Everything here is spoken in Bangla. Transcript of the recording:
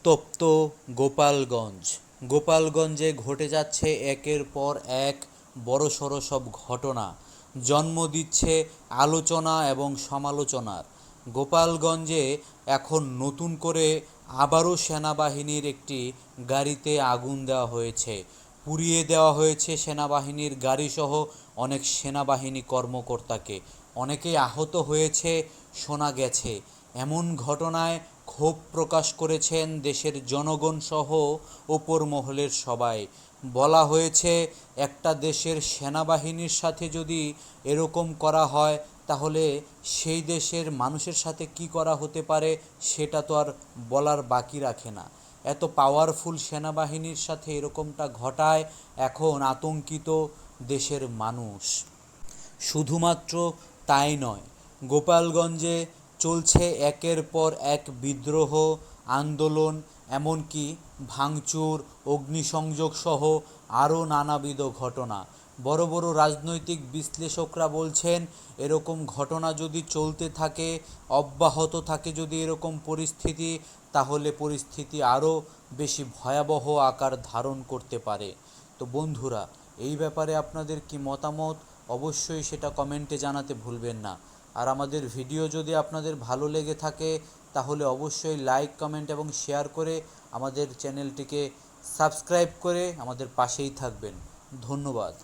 উত্তপ্ত গোপালগঞ্জে ঘটে যাচ্ছে একের পর এক বড়সড় সব ঘটনা, জন্ম দিচ্ছে আলোচনা এবং সমালোচনার। গোপালগঞ্জে এখন নতুন করে আবারও সেনাবাহিনীর একটি গাড়িতে আগুন দেওয়া হয়েছে, পুড়িয়ে দেওয়া হয়েছে সেনাবাহিনীর গাড়িসহ অনেক সেনাবাহিনী কর্মকর্তাকে। অনেকেই আহত হয়েছে শোনা গেছে। এমন ঘটনায় ক্ষোভ প্রকাশ করেছেন দেশের জনগণ সহ ওপর মহলের সবাই। বলা হয়েছে, একটা দেশের সেনাবাহিনীর সাথে যদি এরকম করা হয়, তাহলে সেই দেশের মানুষের সাথে কি করা হতে পারে সেটা তো আর বলার বাকি রাখে না। এত পাওয়ারফুল সেনাবাহিনীর সাথে এরকমটা ঘটায় এখন আতঙ্কিত দেশের মানুষ। শুধুমাত্র তাই নয়, গোপালগঞ্জে চলছে একের পর এক বিদ্রোহ, আন্দোলন, এমনকি ভাঙচুর, অগ্নিসংযোগ সহ আরও নানাবিধ ঘটনা। বড় বড় রাজনৈতিক বিশ্লেষকরা বলছেন, এরকম ঘটনা যদি চলতে থাকে, অব্যাহত থাকে যদি এরকম পরিস্থিতি, তাহলে পরিস্থিতি আরও বেশি ভয়াবহ আকার ধারণ করতে পারে। তো বন্ধুরা, এই ব্যাপারে আপনাদের কি মতামত অবশ্যই সেটা কমেন্টে জানাতে ভুলবেন না। আর আমাদের ভিডিও যদি আপনাদের ভালো লেগে থাকে, তাহলে অবশ্যই লাইক, কমেন্ট এবং শেয়ার করে আমাদের চ্যানেলটিকে সাবস্ক্রাইব করে আমাদের পাশেই থাকবেন। ধন্যবাদ।